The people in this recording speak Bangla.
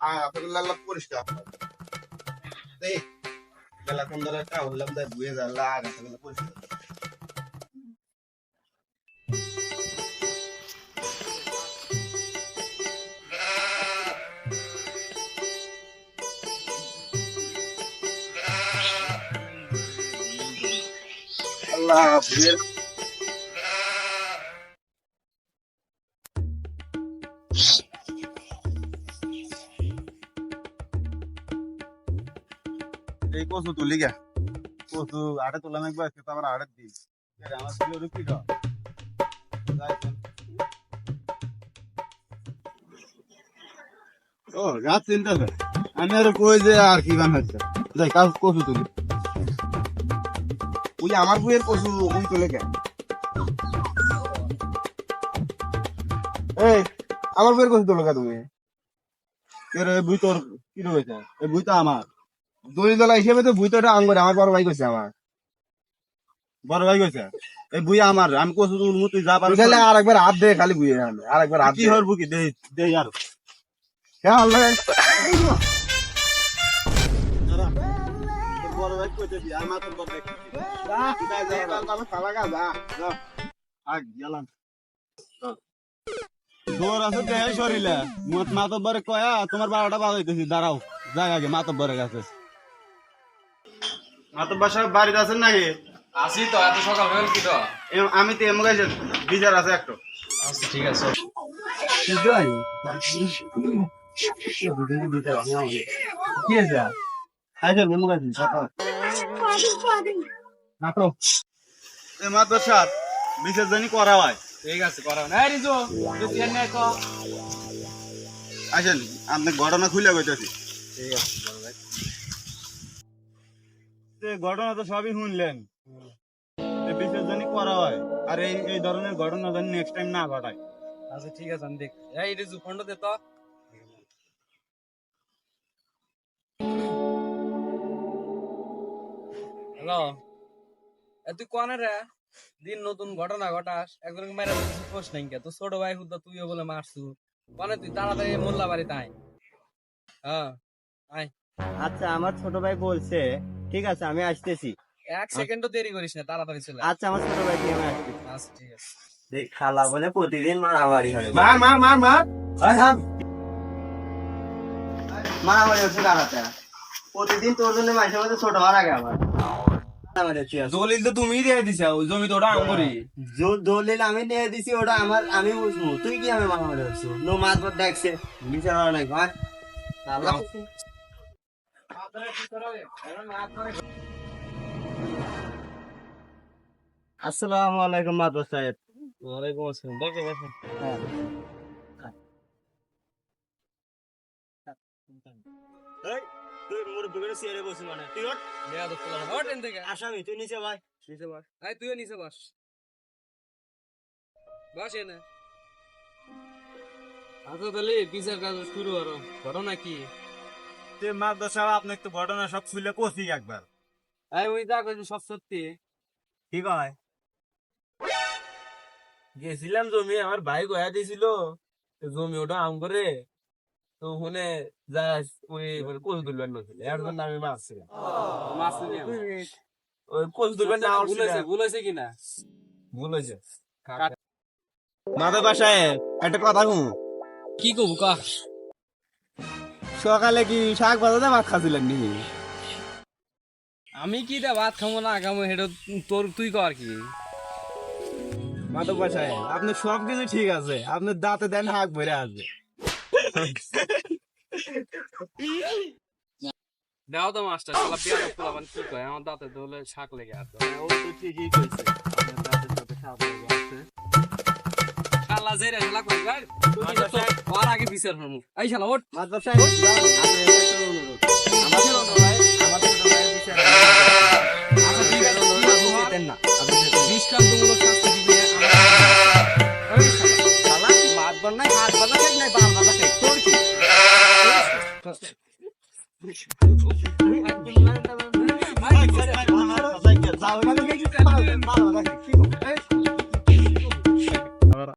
আপনার পরিষ্কার এই বেলা কোন ধরে একটা হলাম তাই বুয়ে যা লাগ আপনার পরিষ্কার আল্লাহ বুয়ের এই কচু তুলি গে কচু আড়ে তুলাম একবার আজকে তো আমার আড়ে দিন আমার ছিল রুপি টা ও রাত চিন্তা করে আমি আর কই যে আর কি গান হচ্ছে যাই কাজ কচু তুলি ওই আমার বইয়ের কচু ওই তুলে কে এই আমার বইয়ের কচু তুলে কে তুমি এর বই তোর কি রয়েছে এই বইটা আমার দড়ি দলা হিসেবে তো বইটা আঙ্গুর আমার বড় ভাই কইছে আমার বড় ভাই কইছে এই বই আমার আমি কচু তুলমু তুই যা পারবি খালি আরেকবার হাত দে খালি বইয়ে আমি আরেকবার হাত কি হরবো কি দে দে আর হ্যাঁ আল্লাহ বড় ভাই কইতে দি আর মাত্র বড় ভাই যা যা যা তাহলে খালা গা যা যা আগ গেলাম দৌড় আছে দেহ শরীরে মত মাতব্বরে কয়া তোমার 12টা বাজাইতেছি দাঁড়াও যাই আগে মাতব্বরের কাছে মাতব্বর সাহেব বাড়িতে আছেন নাকি আসি তো এত সকাল হয়ে কি তো আমি তো এমন গেছি বিচার আছে একটু আচ্ছা ঠিক আছে কি আছে আইসেন এমন গেছি নাটো এ মাতব্বর সাহেব বিচার জানি করা হয় ঠিক আছে করাও না রিজু তুই চেন নাই তো আসেন আপনি ঘটনা খুলে কইতেছি ঠিক আছে বড় ভাই ঘটনা তো সবই শুনলেন বিচার জানি করা হয় আর এই এই ধরনের ঘটনা জানি নেক্সট টাইম না ঘটায় আচ্ছা ঠিক আছে আমি দেখ এই রিজু ফোনটা দে তো হ্যালো তুই কোনে রে দিন নতুন ঘটনা ঘটাস একজনকে মেরে পোষ নাই কে তো ছোট ভাই হুদা তুইও বলে মারছু কোনে তুই তাড়াতাড়ি মোল্লা বাড়ি তাই হ্যাঁ আয় আচ্ছা আমার ছোট ভাই বলছে ঠিক আছে আমি আসতেছি এক সেকেন্ডও দেরি করিস না তাড়াতাড়ি চলে আয়। আচ্ছা আমার ছোট ভাই আমি আসতেছি আচ্ছা ঠিক আছে দেখ খালা বলে প্রতিদিন মারামারি হয় মার মার মার মার মারামারি হচ্ছে দাঁড়াতে প্রতিদিন তোর জন্য মাঝে মাঝে ছোট হওয়ার আগে আমার মারামারি হচ্ছে দলিল তো তুমিই দিয়ে দিছা ওই জমি তো ওটা আমরি দলিল আমি নিয়ে দিছি ওটা আমার আমি বুঝবো তুই কি আমি মারামারি হচ্ছ নো মাতবার দেখছে বিচার হওয়া নাই ভাই আল্লাহ আসসালামু আলাইকুম মাতবার সাহেব ওয়ালাইকুম আসসালাম দেখে দেখে হ্যাঁ এই তুই মুরব্বি করে চেয়ারে বসে মানে তুই ওঠ দেয়া তো তোলা হট এন থেকে আসামি তুই নিচে ভাই নিচে বস আয় তুইও নিচে বস বস এনে আচ্ছা তাহলে বিচার কাজ শুরু করো ঘটনা কি তে মাদ্রাসা সাহেব আপনি একটু ঘটনা সব খুলে কষি একবার আয় ওই যা কইছি সব সত্যি ঠিক হয় গেছিলাম জমি আমার ভাই গয়া দিয়েছিল জমি ওটা আম করে তো ওখানে যা ওই কোচ তুলবেন নছিল এর জন্য আমি মারছিলাম মাছ ওই কোচ তুলবেন না ভুলেছে কিনা ভুলেছে মাদ্রাসা সাহেব একটা কথা কমু কি কব কা সকালে কি শাক ভাজাতে ভাত খাচ্ছিলেন নি আমি কি দা ভাত খাবো না খাবো সেটা তোর তুই কর কি মাধব সাহেব আপনি সব কিছু ঠিক আছে আপনার দাঁতে দেন হাক ভরে আছে দাও তো মাস্টার শালা বিয়া পোলাবান কি কয় আমার দাঁতে দলে শাক লেগে আছে ও তো ঠিকই কইছে আপনার দাঁতের সাথে সাপ লেগে আছে শালা যেরা শালা কই গায় তুই তো ওর আগে বিচার হমু এই শালা ওঠ মাতবার সাহেব আপনি একটা অনুরোধ আমার ছোট ভাই বিচার আচ্ছা ঠিক আছে দেন না দৃষ্টান্তমূলক শাস্তি দিবি